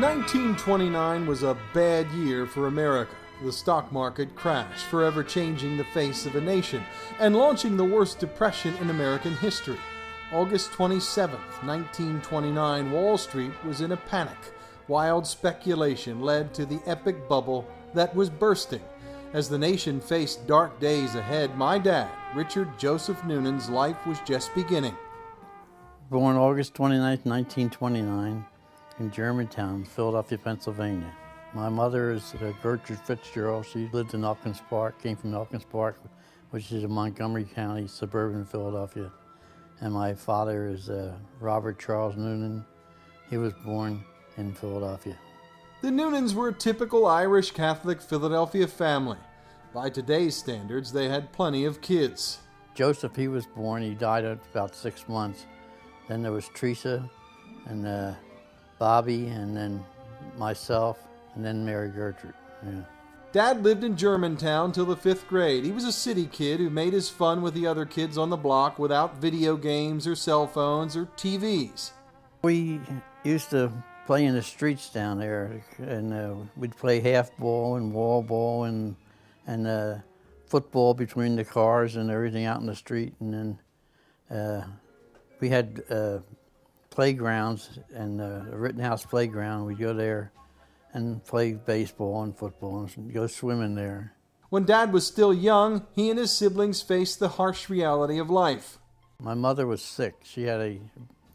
1929 was a bad year for America. The stock market crashed, forever changing the face of a nation and launching the worst depression in American history. August 27, 1929, Wall Street was in a panic. Wild speculation led to the epic bubble that was bursting. As the nation faced dark days ahead, my dad, Richard Joseph Noonan's life was just beginning. Born August 29, 1929, in Germantown, Philadelphia, Pennsylvania. My mother is Gertrude Fitzgerald. She lived in Elkins Park, came from Elkins Park, which is in Montgomery County, suburban Philadelphia. And my father is Robert Charles Noonan. He was born in Philadelphia. The Noonans were a typical Irish Catholic Philadelphia family. By today's standards, they had plenty of kids. Joseph, he was born, he died at about 6 months. Then there was Teresa and Bobby, and then myself, and then Mary Gertrude. Yeah. Dad lived in Germantown till the 5th grade. He was a city kid who made his fun with the other kids on the block without video games or cell phones or TVs. We used to play in the streets down there, and we'd play half ball and wall ball and football between the cars and everything out in the street. And then we had playgrounds, and a Rittenhouse playground. We'd go there and play baseball and football and go swimming there. When Dad was still young, he and his siblings faced the harsh reality of life. My mother was sick. She had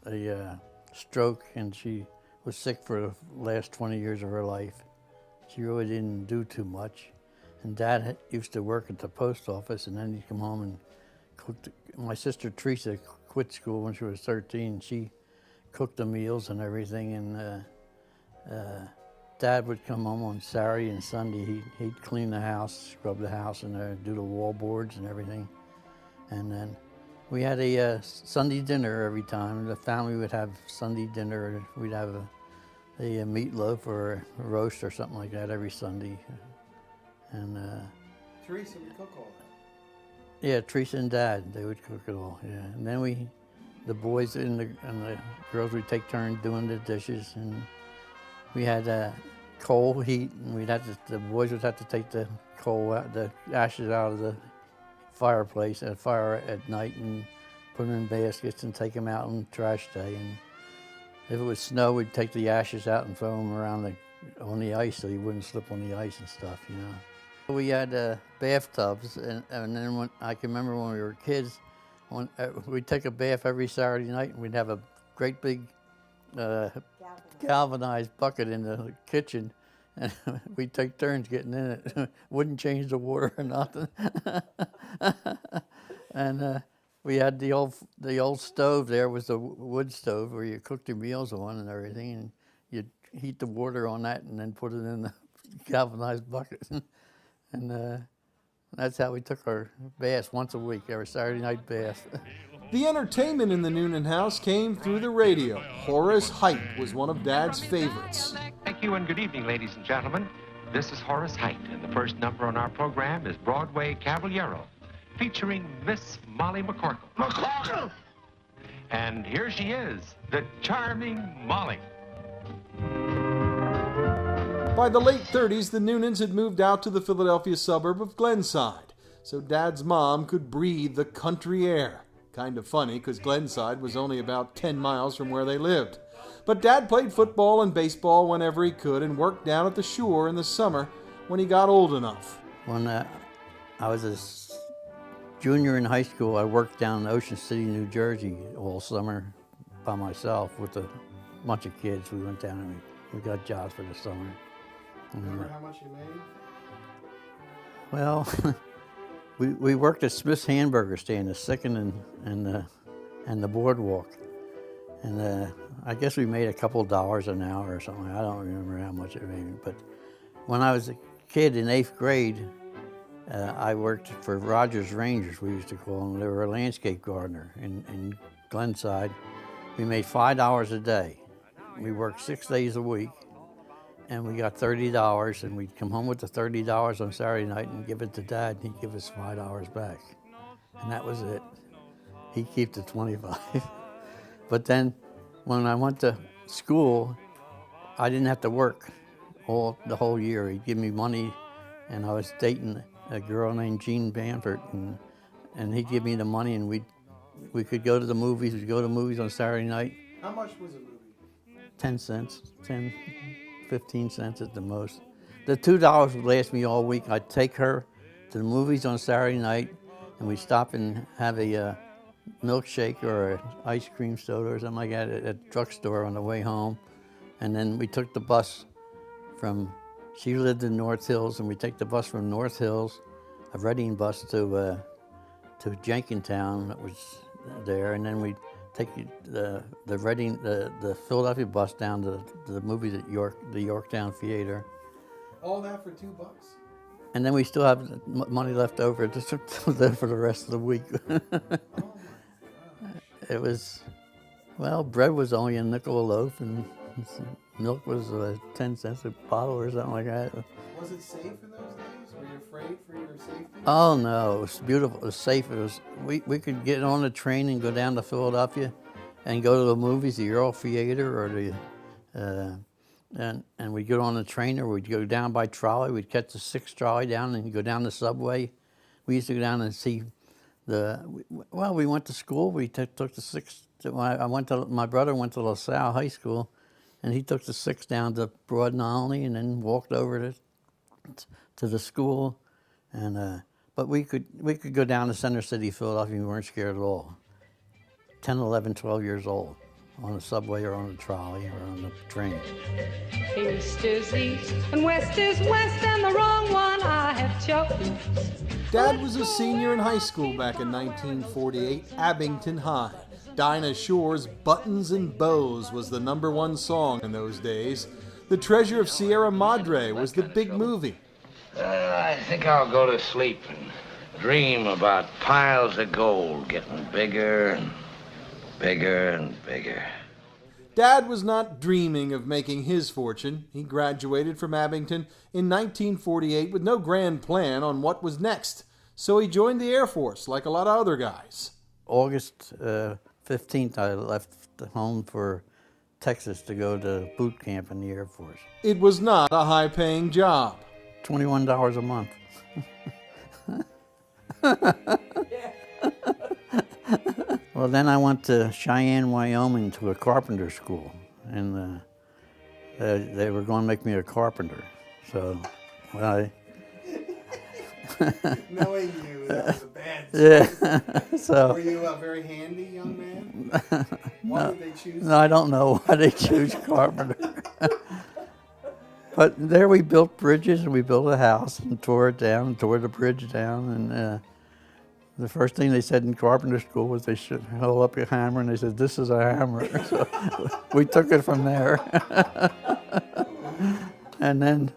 a stroke, and she was sick for the last 20 years of her life. She really didn't do too much. And Dad used to work at the post office, and then he'd come home and cook. My sister Teresa quit school when she was 13. She cooked the meals and everything, and Dad would come home on Saturday and Sunday. He'd clean the house, scrub the house, and do the wall boards and everything. And then we had a Sunday dinner every time. The family would have Sunday dinner. We'd have a meatloaf or a roast or something like that every Sunday. And Teresa would cook all that. Yeah, Teresa and Dad, they would cook it all. Yeah, and then the boys and the girls would take turns doing the dishes, and we had coal heat, and the boys would have to take the ashes out of the fireplace at fire at night and put them in baskets and take them out on trash day. And if it was snow, we'd take the ashes out and throw them around on the ice so you wouldn't slip on the ice and stuff, you know. We had bathtubs, and then I can remember when we were kids, we'd take a bath every Saturday night, and we'd have a great big galvanized bucket in the kitchen, and we'd take turns getting in it. Wouldn't change the water or nothing. And we had the old stove there, was the wood stove where you cooked your meals on and everything, and you'd heat the water on that and then put it in the galvanized bucket. And that's how we took our baths once a week, every Saturday night bath. The entertainment in the Noonan house came through the radio. Horace Heidt was one of Dad's favorites. Thank you and good evening, ladies and gentlemen. This is Horace Heidt, and the first number on our program is Broadway Caballero, featuring Miss Molly McCorkle. McCorkle! And here she is, the charming Molly. By the late 30s, the Noonans had moved out to the Philadelphia suburb of Glenside, so Dad's mom could breathe the country air. Kind of funny, because Glenside was only about 10 miles from where they lived. But Dad played football and baseball whenever he could and worked down at the shore in the summer when he got old enough. When I was a junior in high school, I worked down in Ocean City, New Jersey all summer by myself with a bunch of kids. We went down and we got jobs for the summer. Remember how much you made? Well, we worked at Smith's Hamburger Stand, the Second and the Boardwalk, and I guess we made a couple dollars an hour or something. I don't remember how much it made, but when I was a kid in 8th grade, I worked for Rogers Rangers, we used to call them. They were a landscape gardener in Glenside. We made $5 a day. We worked 6 days a week. And we got $30, and we'd come home with the $30 on Saturday night and give it to Dad, and he'd give us $5 back. And that was it. He'd keep the 25. But then when I went to school, I didn't have to work the whole year. He'd give me money, and I was dating a girl named Jean Bamford, and he'd give me the money, and we could go to the movies. We'd go to movies on Saturday night. How much was a movie? 10 cents, 10, 15 cents at the most. The $2 would last me all week. I'd take her to the movies on Saturday night, and we'd stop and have a milkshake or an ice cream soda or something like that at a drugstore on the way home. And then we took the bus she lived in North Hills, and we take the bus from North Hills, a Reading bus to Jenkintown that was there, and then we'd take the Philadelphia bus down to the movies at the Yorktown Theater. All that for $2? And then we still have money left over to live for the rest of the week. Oh my gosh. It was, well, bread was only a nickel a loaf, and milk was 10 cents a bottle or something like that. Was it safe in those days? Were you afraid for your safety? Oh no, it was beautiful. It was safe. We could get on the train and go down to Philadelphia, and go to the movies, the Earl Theater, or and we'd get on the train, or we'd go down by trolley. We'd catch the 6 trolley down and go down the subway. We used to go down and see we went to school. We took the 6. My brother went to LaSalle High School, and he took the 6 down to Broad and Olney, and then walked over to the school. And but we could go down to Center City, Philadelphia, and we weren't scared at all. 10, 11, 12 years old, on a subway or on a trolley or on the train. East is east and west is west, and the wrong one I have chosen. Dad was a senior in high school back in 1948, Abington High. Dinah Shores' Buttons and Bows was the #1 song in those days. The Treasure of Sierra Madre was the big movie. I think I'll go to sleep and dream about piles of gold getting bigger and bigger and bigger. Dad was not dreaming of making his fortune. He graduated from Abington in 1948 with no grand plan on what was next. So he joined the Air Force like a lot of other guys. August 15th, I left home for Texas to go to boot camp in the Air Force. It was not a high-paying job. $21 a month. Well, then I went to Cheyenne, Wyoming to a carpenter school, and they were going to make me a carpenter. So Knowing you, that was a bad yeah. So Were you a very handy young man? Why did they choose No, I don't know why they choose carpenter. But there we built bridges, and we built a house and tore it down, and tore the bridge down. And the first thing they said in carpenter school was they should hold up your hammer, and they said, "This is a hammer." So we took it from there. And then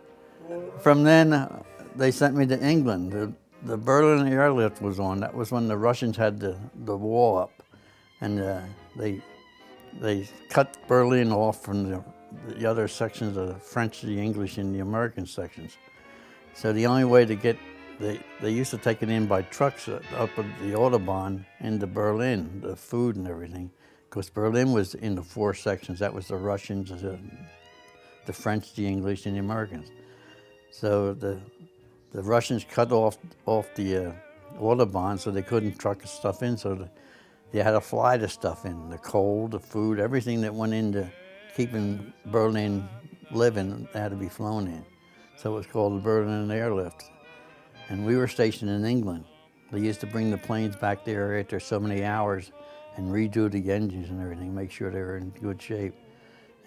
from then, they sent me to England. The Berlin airlift was on. That was when the Russians had the wall up, and they cut Berlin off from the other sections of the French, the English, and the American sections. So the only way to get, they used to take it in by trucks up at the Autobahn into Berlin, the food and everything, because Berlin was in the 4 sections. That was the Russians, the French, the English, and the Americans. So the Russians cut off the Autobahn, so they couldn't truck the stuff in, so they had to fly the stuff in, the coal, the food, everything that went into keeping Berlin living had to be flown in. So it was called the Berlin airlift. And we were stationed in England. They used to bring the planes back there after so many hours and redo the engines and everything, make sure they were in good shape.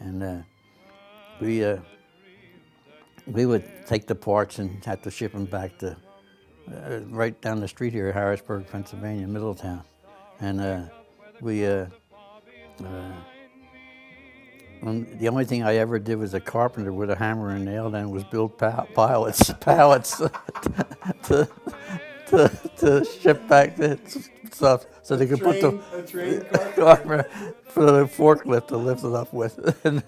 And we would take the parts and have to ship them back to right down the street here, Harrisburg, Pennsylvania, Middletown. And the only thing I ever did was a carpenter with a hammer and nail, and was build pallets to ship back the stuff so they could put the carpenter for the forklift to lift it up with. And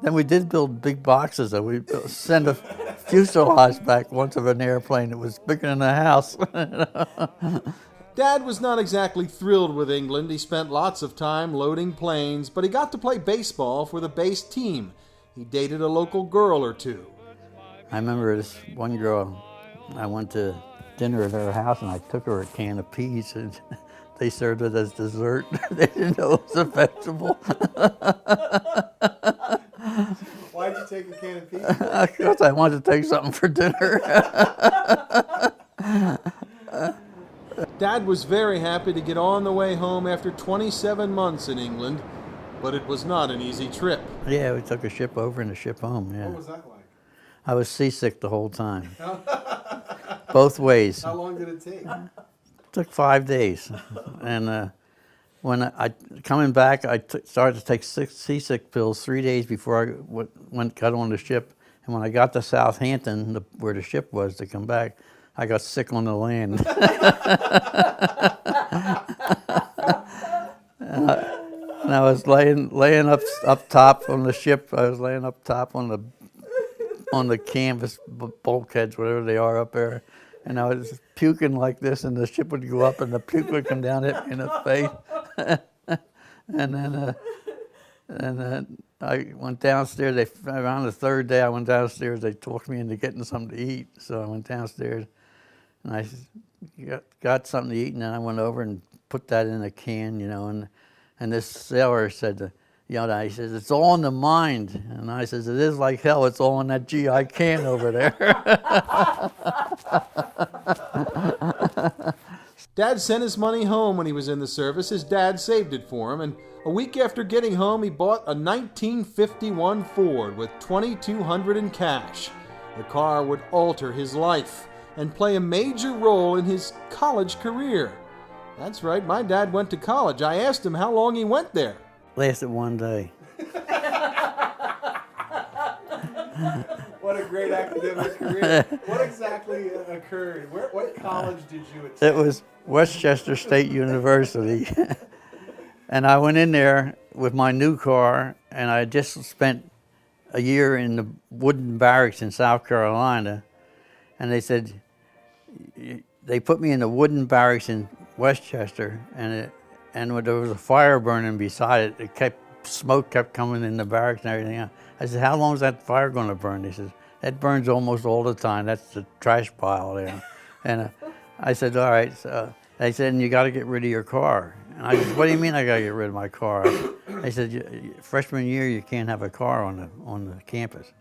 then we did build big boxes. So we sent a fuselage back once of an airplane that was bigger than a house. Dad was not exactly thrilled with England. He spent lots of time loading planes, but he got to play baseball for the base team. He dated a local girl or two. I remember this one girl, I went to dinner at her house and I took her a can of peas and they served it as dessert. They didn't know it was a vegetable. Why'd you take a can of peas? Because I wanted to take something for dinner. Dad was very happy to get on the way home after 27 months in England, but it was not an easy trip. Yeah, we took a ship over and a ship home, yeah. What was that like? I was seasick the whole time. Both ways. How long did it take? It took 5 days. And when I coming back, I started to take 6 seasick pills 3 days before I got on the ship. And when I got to Southampton, where the ship was to come back, I got sick on the land. And I was laying up top on the ship. I was laying up top on the canvas bulkheads, whatever they are up there. And I was puking like this, and the ship would go up, and the puke would come down, hit me in the face. and then I went downstairs. Around the third day, I went downstairs. They talked me into getting something to eat. So I went downstairs, and I got something to eat, and then I went over and put that in a can, and this sailor said, he says, "It's all in the mind." And I says, "It is like hell. It's all in that GI can over there." Dad sent his money home when he was in the service. His dad saved it for him, and a week after getting home, he bought a 1951 Ford with $2,200 in cash. The car would alter his life and play a major role in his college career. That's right, my dad went to college. I asked him how long he went there. Lasted 1 day. What a great academic career. What exactly occurred? What college did you attend? It was Westchester State University. And I went in there with my new car, and I just spent a year in the wooden barracks in South Carolina. And they said, they put me in the wooden barracks in Westchester, and when there was a fire burning beside it, smoke kept coming in the barracks and everything else. I said, "How long is that fire going to burn?" He says, "That burns almost all the time. That's the trash pile there." And I said, "All right." So they said, "And you got to get rid of your car." And I said, "What do you mean I got to get rid of my car?" They said, "Freshman year, you can't have a car on the campus."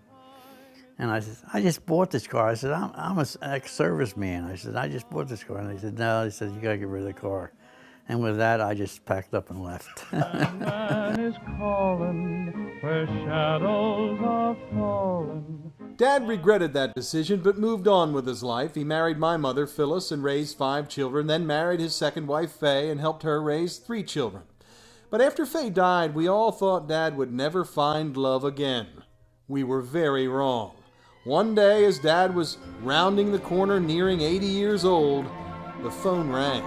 And I said, "I just bought this car." I said, I'm an ex-serviceman. I said, "I just bought this car." And they said, "No." They said, "You got to get rid of the car." And with that, I just packed up and left. Man is calling where shadows are falling. Dad regretted that decision, but moved on with his life. He married my mother, Phyllis, and raised 5 children, then married his second wife, Faye, and helped her raise 3 children. But after Faye died, we all thought Dad would never find love again. We were very wrong. One day, as Dad was rounding the corner nearing 80 years old, the phone rang.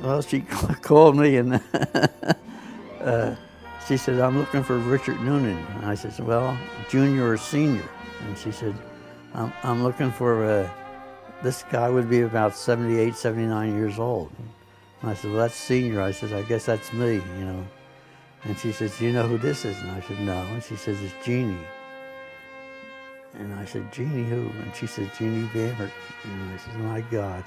Well, she called me and she said, "I'm looking for Richard Noonan." And I said, "Well, junior or senior?" And she said, I'm looking for this guy would be about 78, 79 years old." And I said, "Well, that's senior." I said, "I guess that's me, And she says, "Do you know who this is?" And I said, "No." And she says, "It's Jeannie." And I said, "Jeannie who?" And she said, "Jeannie Bamert." And I said, "My God."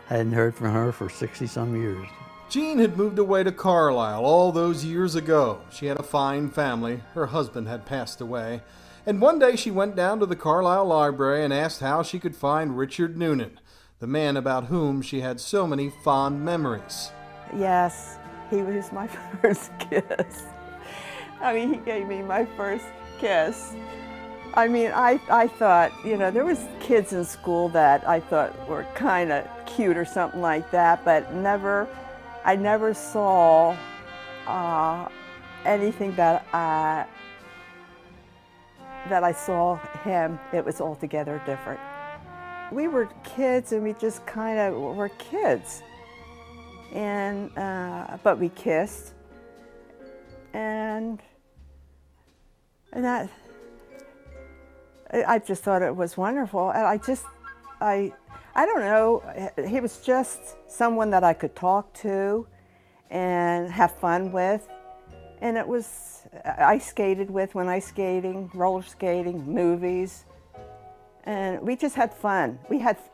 I hadn't heard from her for 60-some years. Jean had moved away to Carlisle all those years ago. She had a fine family. Her husband had passed away. And one day she went down to the Carlisle Library and asked how she could find Richard Noonan, the man about whom she had so many fond memories. Yes, he was my first kiss. He gave me my first kiss. I thought, there was kids in school that I thought were kind of cute or something like that, but I never saw anything that I saw him. It was altogether different. We were kids, and we just kind of were kids. and but we kissed, and that I just thought it was wonderful. And I don't know. He was just someone that I could talk to and have fun with, and it was I skated with when ice skating, roller skating, movies. And we just had fun.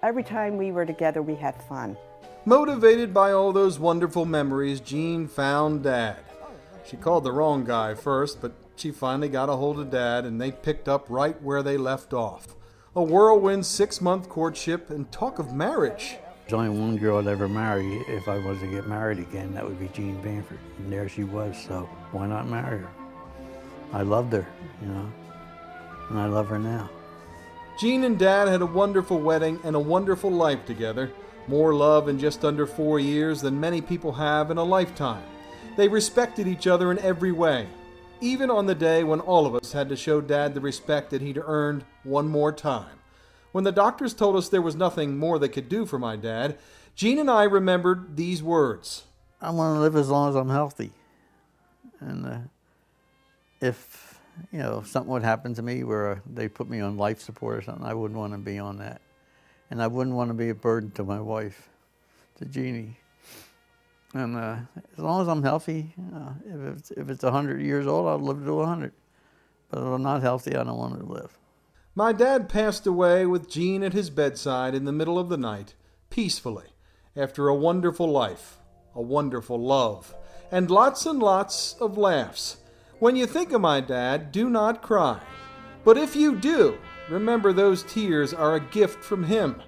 Every time we were together, we had fun. Motivated by all those wonderful memories, Jean found Dad. She called the wrong guy first, but she finally got a hold of Dad, and they picked up right where they left off. A whirlwind 6-month courtship and talk of marriage. There's only one girl I'd ever marry if I was to get married again. That would be Jean Bamford. And there she was, so why not marry her? I loved her, and I love her now. Jean and Dad had a wonderful wedding and a wonderful life together. More love in just under 4 years than many people have in a lifetime. They respected each other in every way, even on the day when all of us had to show Dad the respect that he'd earned one more time. When the doctors told us there was nothing more they could do for my dad, Jean and I remembered these words. I want to live as long as I'm healthy. And if something would happen to me where they put me on life support or something, I wouldn't want to be on that. And I wouldn't want to be a burden to my wife, to Jeannie. And as long as I'm healthy, if it's 100 years old, I'll live to 100. But if I'm not healthy, I don't want to live. My dad passed away with Jean at his bedside in the middle of the night, peacefully, after a wonderful life, a wonderful love, and lots of laughs. When you think of my dad, do not cry. But if you do, remember those tears are a gift from him.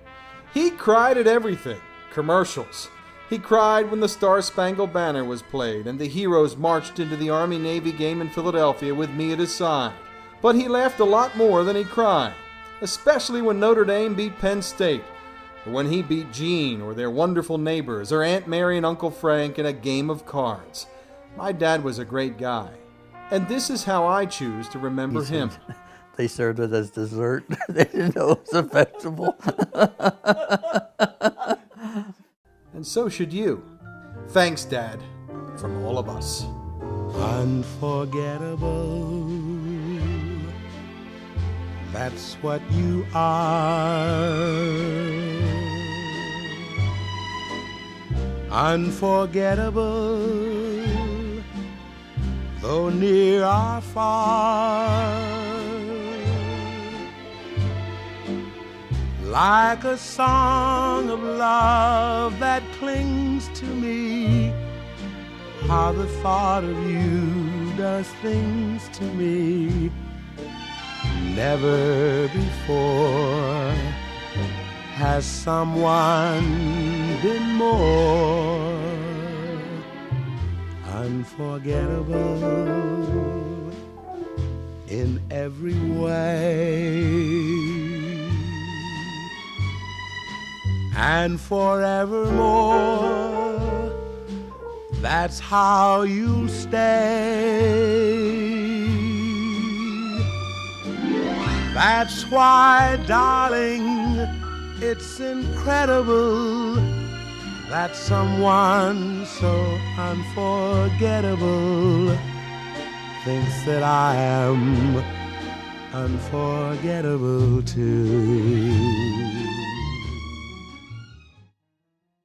He cried at everything. Commercials. He cried when the Star-Spangled Banner was played and the heroes marched into the Army-Navy game in Philadelphia with me at his side. But he laughed a lot more than he cried, especially when Notre Dame beat Penn State, or when he beat Jean or their wonderful neighbors, or Aunt Mary and Uncle Frank in a game of cards. My dad was a great guy. And this is how I choose to remember him. They served it as dessert. They didn't know it was a vegetable. And so should you. Thanks, Dad, from all of us. Unforgettable, that's what you are. Unforgettable, though near or far, like a song of love that clings to me, how the thought of you does things to me. Never before has someone been more unforgettable in every way. And forevermore, that's how you'll stay. That's why, darling, it's incredible that someone so unforgettable thinks that I am unforgettable too.